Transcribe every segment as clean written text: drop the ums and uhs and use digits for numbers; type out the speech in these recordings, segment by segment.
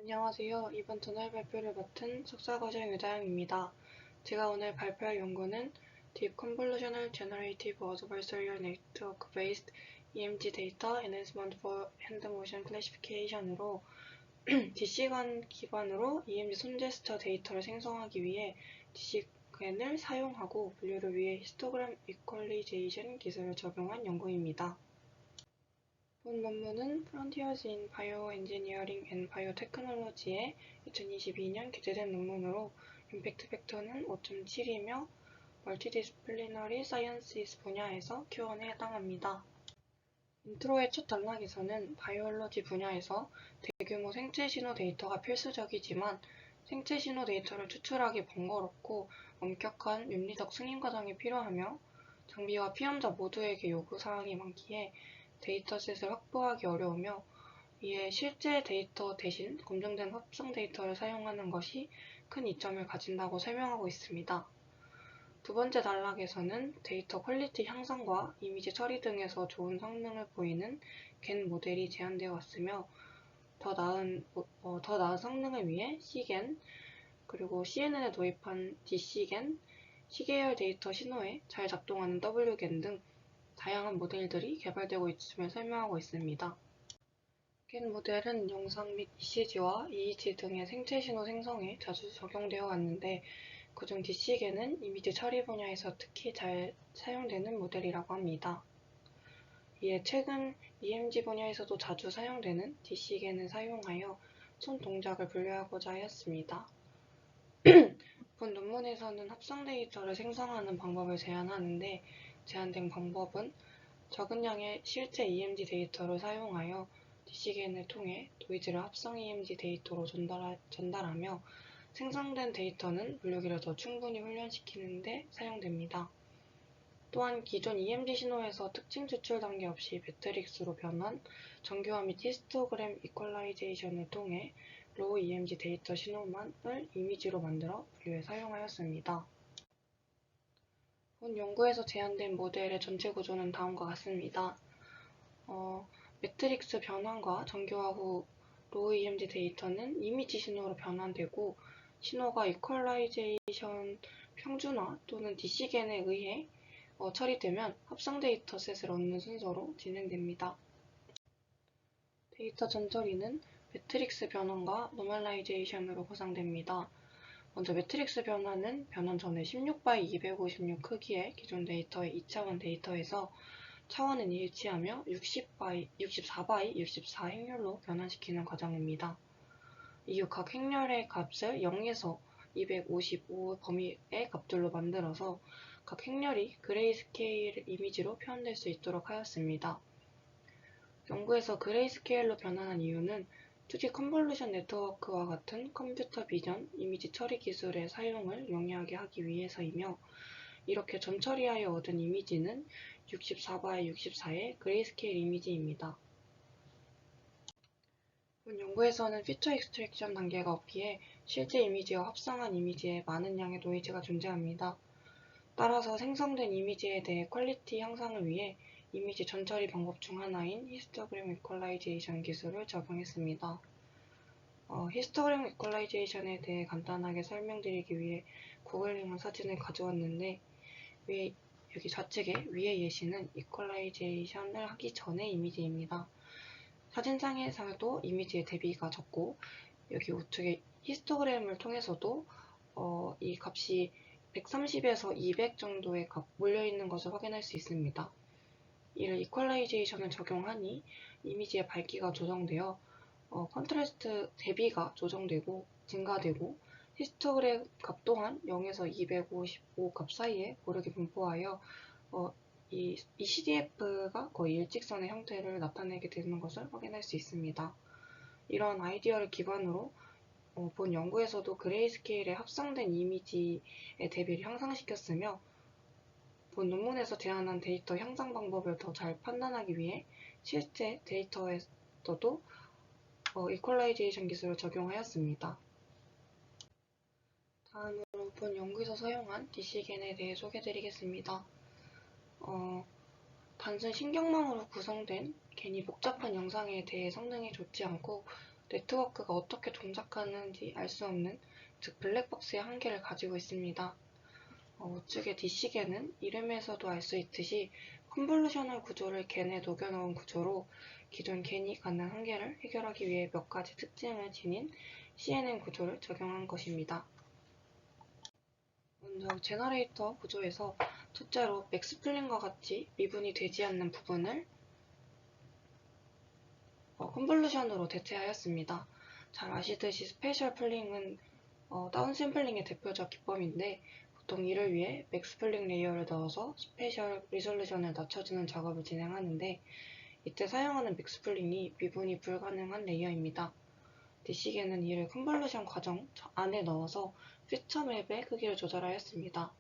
안녕하세요. 이번 저널 발표를 맡은 석사과정 유다영입니다. 제가 오늘 발표할 연구는 Deep Convolutional Generative Adversarial Network Based EMG Data Enhancement for Hand Motion Classification으로 DCGAN 기반으로 EMG 손제스처 데이터를 생성하기 위해 DCGAN을 사용하고 분류를 위해 히스토그램 이퀄리제이션 기술을 적용한 연구입니다. 본 논문은 Frontiers in Bioengineering and Biotechnology에 2022년 게재된 논문으로 임팩트 팩터는 5.7이며 멀티디스플리너리 사이언시스 분야에서 Q1에 해당합니다. 인트로의 첫 단락에서는 바이올로지 분야에서 대규모 생체 신호 데이터가 필수적이지만 생체 신호 데이터를 추출하기 번거롭고 엄격한 윤리적 승인 과정이 필요하며 장비와 피험자 모두에게 요구사항이 많기에 데이터셋을 확보하기 어려우며 이에 실제 데이터 대신 검증된 합성 데이터를 사용하는 것이 큰 이점을 가진다고 설명하고 있습니다. 두 번째 단락에서는 데이터 퀄리티 향상과 이미지 처리 등에서 좋은 성능을 보이는 겐 모델이 제안되어 왔으며 더 나은 성능을 위해 Cgen, 그리고 CNN에 도입한 DCgen, C계열 데이터 신호에 잘 작동하는 Wgen 등 다양한 모델들이 개발되고 있음을 설명하고 있습니다. 겐 모델은 영상 및 ECG와 EEG 등의 생체 신호 생성에 자주 적용되어 왔는데 그중 DCgen은 이미지 처리 분야에서 특히 잘 사용되는 모델이라고 합니다. 이에 최근 EMG 분야에서도 자주 사용되는 DCgen을 사용하여 손 동작을 분류하고자 하였습니다. 본 논문에서는 합성 데이터를 생성하는 방법을 제안하는데 제안된 방법은 적은 양의 실제 EMG 데이터를 사용하여 DCgen을 통해 노이즈를 합성 EMG 데이터로 전달하며 생성된 데이터는 분류기를 더 충분히 훈련시키는 데 사용됩니다. 또한 기존 EMG 신호에서 특징 추출 단계 없이 매트릭스로 변환, 정교화 및 히스토그램 이퀄라이제이션을 통해 로우 EMG 데이터 신호만을 이미지로 만들어 분류에 사용하였습니다. 본 연구에서 제안된 모델의 전체 구조는 다음과 같습니다. 매트릭스 변환과 정교화 후 로우 EMG 데이터는 이미지 신호로 변환되고 신호가 이퀄라이제이션 평준화 또는 DC겐에 의해 처리되면 합성 데이터셋을 얻는 순서로 진행됩니다. 데이터 전처리는 매트릭스 변환과 노멀라이제이션으로 구성됩니다. 먼저 매트릭스 변환은 변환 전에 16x 256 크기의 기존 데이터의 2차원 데이터에서 차원은 일치하며 64x 64 행렬로 변환시키는 과정입니다. 이후 각 행렬의 값을 0에서 255 범위의 값들로 만들어서 각 행렬이 그레이스케일 이미지로 표현될 수 있도록 하였습니다. 연구에서 그레이스케일로 변환한 이유는 2D 컨볼루션 네트워크와 같은 컴퓨터 비전 이미지 처리 기술의 사용을 용이하게 하기 위해서이며 이렇게 전처리하여 얻은 이미지는 64x 64의 그레이스케일 이미지입니다. 본 연구에서는 피처 익스트랙션 단계가 없기에 실제 이미지와 합성한 이미지에 많은 양의 노이즈가 존재합니다. 따라서 생성된 이미지에 대해 퀄리티 향상을 위해 이미지 전처리 방법 중 하나인 히스토그램 이퀄라이제이션 기술을 적용했습니다. 히스토그램 이퀄라이제이션에 대해 간단하게 설명드리기 위해 구글링한 사진을 가져왔는데 여기 좌측에 위의 예시는 이퀄라이제이션을 하기 전의 이미지입니다. 사진상에서도 이미지의 대비가 적고 여기 우측에 히스토그램을 통해서도 이 값이 130에서 200 정도의 값 몰려있는 것을 확인할 수 있습니다. 이를 이퀄라이제이션을 적용하니 이미지의 밝기가 조정되어 컨트라스트 대비가 조정되고 증가되고 히스토그램 값 또한 0에서 255 값 사이에 고르게 분포하여 이 CDF가 거의 일직선의 형태를 나타내게 되는 것을 확인할 수 있습니다. 이런 아이디어를 기반으로 본 연구에서도 그레이스케일에 합성된 이미지의 대비를 향상시켰으며 본 논문에서 제안한 데이터 향상 방법을 더 잘 판단하기 위해 실제 데이터에서도 이퀄라이제이션 기술을 적용하였습니다. 다음으로 본 연구에서 사용한 DC겐에 대해 소개해드리겠습니다. 단순 신경망으로 구성된 괜히 복잡한 영상에 대해 성능이 좋지 않고 네트워크가 어떻게 동작하는지 알 수 없는, 즉 블랙박스의 한계를 가지고 있습니다. 우측의 D시계는 이름에서도 알 수 있듯이 컨볼루셔널 구조를 겐에 녹여넣은 구조로 기존 겐이 갖는 한계를 해결하기 위해 몇 가지 특징을 지닌 CNN 구조를 적용한 것입니다. 먼저 제너레이터 구조에서 첫째로 맥스플린과 같이 미분이 되지 않는 부분을 컨볼루션으로 대체하였습니다. 잘 아시듯이 스페셜 플링은 다운샘플링의 대표적 기법인데 보통 이를 위해 맥스플링 레이어를 넣어서 스페셜 리졸루션을 낮춰주는 작업을 진행하는데 이때 사용하는 맥스플링이 미분이 불가능한 레이어입니다. D시계는 이를 컨볼루션 과정 안에 넣어서 피처 맵의 크기를 조절하였습니다.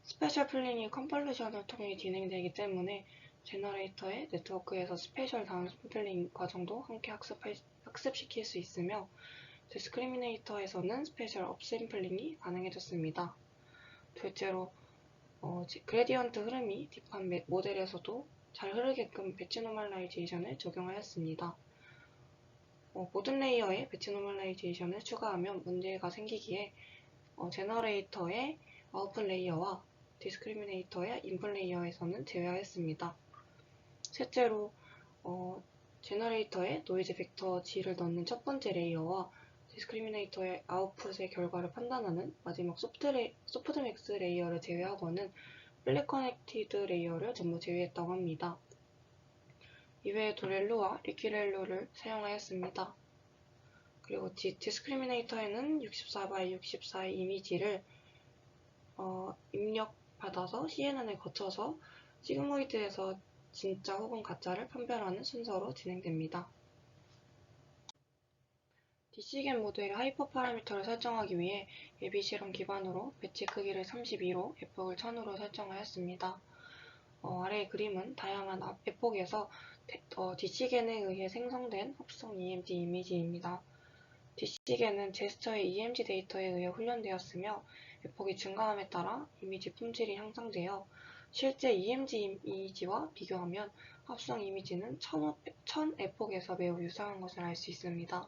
스페셜 플링이 컨볼루션을 통해 진행되기 때문에 제너레이터의 네트워크에서 스페셜 다운샘플링 과정도 함께 학습시킬 수 있으며 디스크리미네이터에서는 스페셜 업샘플링이 가능해졌습니다. 둘째로 그레디언트 흐름이 딥한 모델에서도 잘 흐르게끔 배치 노멀라이제이션을 적용하였습니다. 모든 레이어에 배치 노멀라이제이션을 추가하면 문제가 생기기에 제너레이터의 아웃풋 레이어와 디스크리미네이터의 인풋 레이어에서는 제외하였습니다. 셋째로 제너레이터에 노이즈 벡터 G를 넣는 첫 번째 레이어와 디스크리미네이터의 아웃풋의 결과를 판단하는 마지막 소프트맥스 레이어를 제외하고는 플랫 커넥티드 레이어를 전부 제외했다고 합니다. 이외에도 렐로와 리퀴렐로를 사용하였습니다. 그리고 디스크리미네이터에는 64x64의 이미지를 입력받아서 CNN을 거쳐서 시그모이드에서 진짜 혹은 가짜를 판별하는 순서로 진행됩니다. D시겐 모델의 하이퍼 파라미터를 설정하기 위해 예비 실험 기반으로 배치 크기를 32로 에폭을 1000으로 설정하였습니다. 아래의 그림은 다양한 에폭에서 D시겐에 의해 생성된 합성 EMG 이미지입니다. D시겐은 제스처의 EMG 데이터에 의해 훈련되었으며 에폭이 증가함에 따라 이미지 품질이 향상되어 실제 EMG 이미지와 비교하면 합성 이미지는 1000 에폭에서 매우 유사한 것을 알 수 있습니다.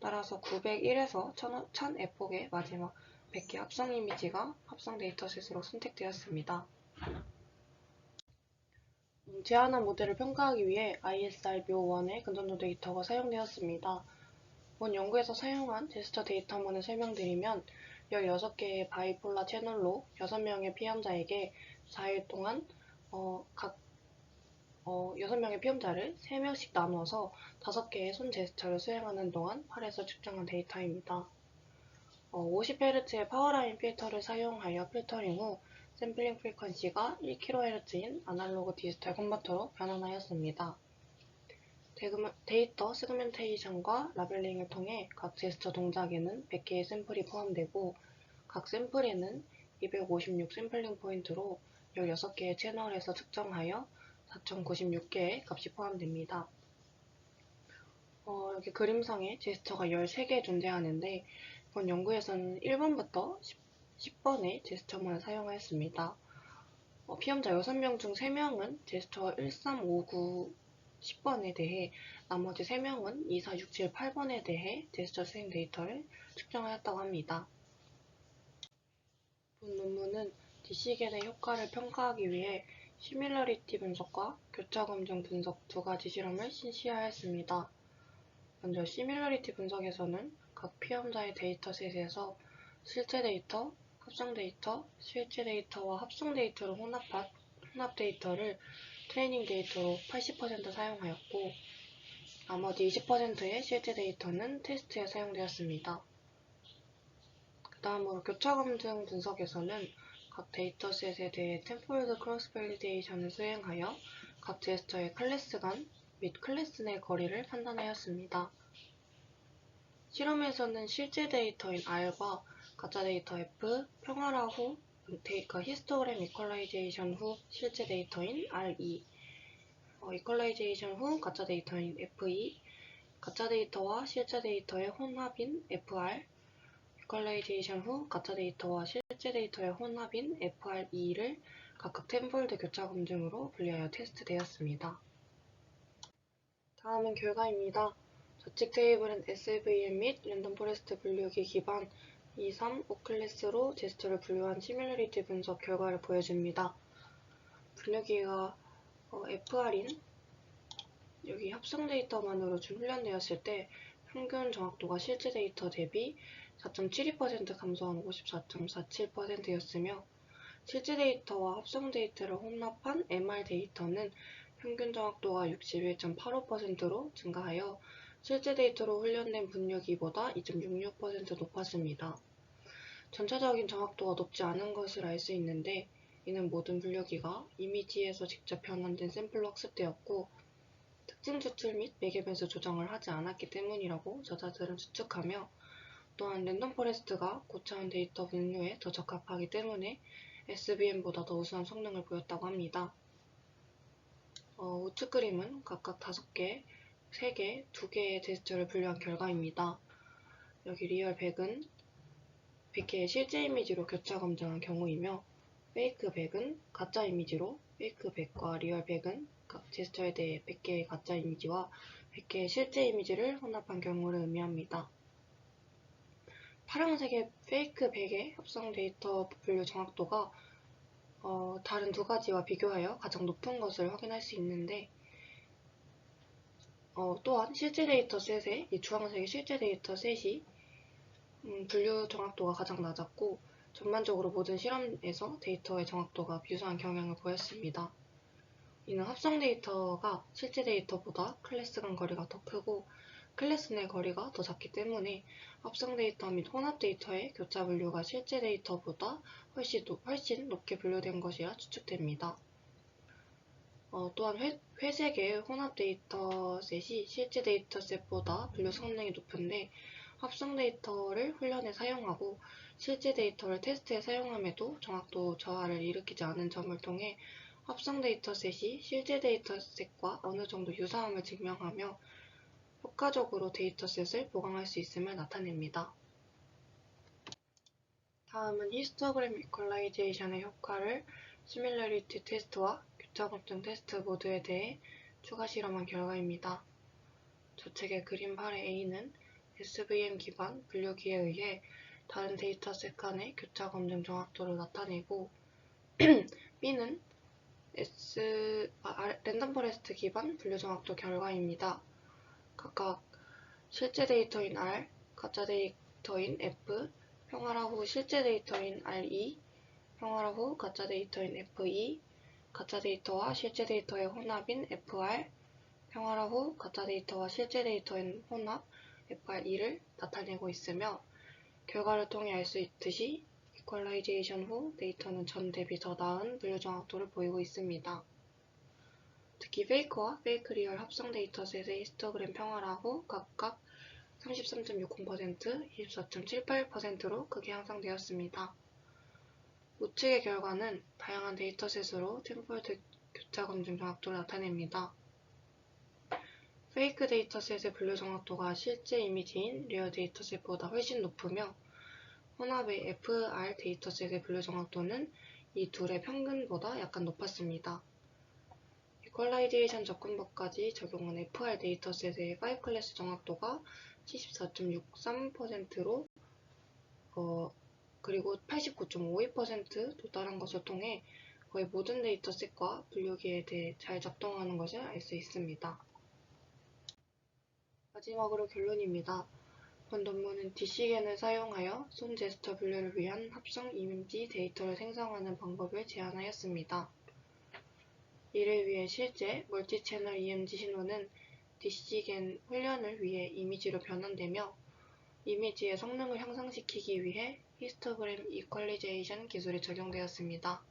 따라서 901에서 1000 에폭의 마지막 100개 합성 이미지가 합성 데이터셋으로 선택되었습니다. 제한한 모델을 평가하기 위해 ISR-묘1의 근전도 데이터가 사용되었습니다. 본 연구에서 사용한 제스처 데이터 한번 설명드리면 16개의 바이폴라 채널로 6명의 피험자에게 4일 동안 각 6명의 피험자를 3명씩 나누어서 5개의 손 제스처를 수행하는 동안 팔에서 측정한 데이터입니다. 50Hz의 파워라인 필터를 사용하여 필터링 후 샘플링 프리퀀시가 1kHz인 아날로그 디지털 컨버터로 변환하였습니다. 데이터 세그멘테이션과 라벨링을 통해 각 제스처 동작에는 100개의 샘플이 포함되고 각 샘플에는 256 샘플링 포인트로 16개의 채널에서 측정하여 4096개의 값이 포함됩니다. 여기 그림상에 제스처가 13개 존재하는데 이번 연구에서는 1번부터 10번의 제스처만을 사용하였습니다. 피험자 6명 중 3명은 제스처 1359 10번에 대해 나머지 3명은 2, 4, 6, 7, 8번에 대해 제스처 수행 데이터를 측정하였다고 합니다. 본 논문은 D시겐의 효과를 평가하기 위해 시밀러리티 분석과 교차 검증 분석 두 가지 실험을 실시하였습니다. 먼저 시밀러리티 분석에서는 각 피험자의 데이터셋에서 실제 데이터, 합성 데이터, 실제 데이터와 합성 데이터로 혼합 데이터를 트레이닝 데이터로 80% 사용하였고 나머지 20%의 실제 데이터는 테스트에 사용되었습니다. 그 다음으로 교차 검증 분석에서는 각 데이터셋에 대해 텐폴드 크로스 밸리데이션을 수행하여 각 제스처의 클래스 간 및 클래스 내 거리를 판단하였습니다. 실험에서는 실제 데이터인 R과 가짜 데이터 F, 평활화 후 히스토그램 이퀄라이제이션 후 실제 데이터인 RE, 이퀄라이제이션 후 가짜 데이터인 FE, 가짜 데이터와 실제 데이터의 혼합인 FR, 이퀄라이제이션 후 가짜 데이터와 실제 데이터의 혼합인 FRE를 각각 텐폴드 교차 검증으로 분리하여 테스트되었습니다. 다음은 결과입니다. 좌측 테이블은 SVM 및 랜덤 포레스트 분류기 기반 2, 3, 5 클래스로 제스처를 분류한 시뮬러리티 분석 결과를 보여줍니다. 분류기가 FR인 여기 합성 데이터만으로 좀 훈련되었을 때 평균 정확도가 실제 데이터 대비 4.72% 감소한 54.47%였으며 실제 데이터와 합성 데이터를 혼합한 MR 데이터는 평균 정확도가 61.85%로 증가하여 실제 데이터로 훈련된 분류기보다 2.66% 높았습니다. 전체적인 정확도가 높지 않은 것을 알 수 있는데 이는 모든 분류기가 이미지에서 직접 변환된 샘플로 학습되었고 특징 추출 및 매개 변수 조정을 하지 않았기 때문이라고 저자들은 추측하며 또한 랜덤 포레스트가 고차원 데이터 분류에 더 적합하기 때문에 SVM보다 더 우수한 성능을 보였다고 합니다. 우측 그림은 각각 5개, 3개, 2개의 제스처를 분류한 결과입니다. 여기 리얼 100은 100개의 실제 이미지로 교차 검증한 경우이며 페이크 100은 가짜 이미지로 페이크 100과 리얼 100은 각 제스처에 대해 100개의 가짜 이미지와 100개의 실제 이미지를 혼합한 경우를 의미합니다. 파란색의 페이크 100의 합성 데이터 분류 정확도가 다른 두 가지와 비교하여 가장 높은 것을 확인할 수 있는데 또한 실제 데이터셋의 이 주황색의 실제 데이터셋이 분류 정확도가 가장 낮았고 전반적으로 모든 실험에서 데이터의 정확도가 유사한 경향을 보였습니다. 이는 합성 데이터가 실제 데이터보다 클래스 간 거리가 더 크고 클래스 내 거리가 더 작기 때문에 합성 데이터 및 혼합 데이터의 교차 분류가 실제 데이터보다 훨씬 높게 분류된 것이라 추측됩니다. 또한 회색의 혼합 데이터셋이 실제 데이터셋보다 분류 성능이 높은데 합성 데이터를 훈련에 사용하고 실제 데이터를 테스트에 사용함에도 정확도 저하를 일으키지 않은 점을 통해 합성 데이터셋이 실제 데이터셋과 어느 정도 유사함을 증명하며 효과적으로 데이터셋을 보강할 수 있음을 나타냅니다. 다음은 히스토그램 이퀄라이제이션의 효과를 시밀러리티 테스트와 교차 검증 테스트 모두에 대해 추가 실험한 결과입니다. 좌측의 그림 8의 A는 SVM 기반 분류기에 의해 다른 데이터셋 간의 교차 검증 정확도를 나타내고 B는 랜덤 포레스트 기반 분류 정확도 결과입니다. 각각 실제 데이터인 R, 가짜 데이터인 F, 평화라 후 실제 데이터인 RE, 평화라 후 가짜 데이터인 FE, 가짜 데이터와 실제 데이터의 혼합인 FR, 평화라 후 가짜 데이터와 실제 데이터인 혼합 FRE를 나타내고 있으며 결과를 통해 알 수 있듯이 이퀄라이제이션 후 데이터는 전 대비 더 나은 분류 정확도를 보이고 있습니다. 특히 페이크와 페이크 리얼 합성 데이터셋의 히스토그램 평화라 후 각각 33.60%, 24.78%로 크게 향상되었습니다. 우측의 결과는 다양한 데이터셋으로 템폴드 교차 검증 정확도를 나타냅니다. 페이크 데이터셋의 분류 정확도가 실제 이미지인 리얼 데이터셋보다 훨씬 높으며 혼합의 FR 데이터셋의 분류 정확도는 이 둘의 평균보다 약간 높았습니다. 이퀄라이제이션 접근법까지 적용한 FR 데이터셋의 5클래스 정확도가 74.63%로 그리고 89.52% 도달한 것을 통해 거의 모든 데이터셋과 분류기에 대해 잘 작동하는 것을 알 수 있습니다. 마지막으로 결론입니다. 본 논문은 DC겐을 사용하여 손 제스처 분류를 위한 합성 이미지 데이터를 생성하는 방법을 제안하였습니다. 이를 위해 실제 멀티채널 EMG 신호는 DC겐 훈련을 위해 이미지로 변환되며 이미지의 성능을 향상시키기 위해 히스토그램 이퀄리제이션 기술이 적용되었습니다.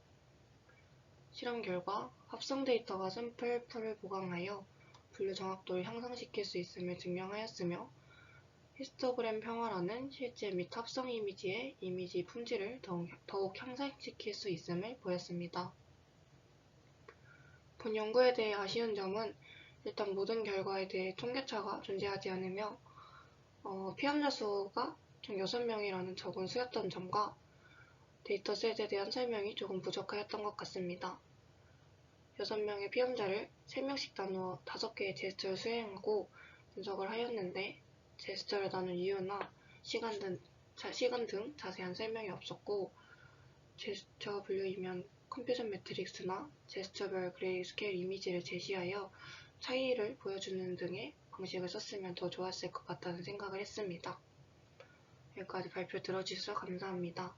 실험 결과 합성 데이터가 샘플 풀을 보강하여 분류 정확도를 향상시킬 수 있음을 증명하였으며 히스토그램 평화라는 실제 및 합성 이미지의 이미지 품질을 더욱 향상시킬 수 있음을 보였습니다. 본 연구에 대해 아쉬운 점은 일단 모든 결과에 대해 통계차가 존재하지 않으며 피험자 수가 총 6명이라는 적은 수였던 점과 데이터셋에 대한 설명이 조금 부족하였던 것 같습니다. 6명의 피험자를 3명씩 나누어 5개의 제스처를 수행하고 분석을 하였는데 제스처를 나눈 이유나 시간 등 자세한 설명이 없었고, 제스처 분류이면 컴퓨전 매트릭스나 제스처별 그레이스케일 이미지를 제시하여 차이를 보여주는 등의 방식을 썼으면 더 좋았을 것 같다는 생각을 했습니다. 여기까지 발표 들어주셔서 감사합니다.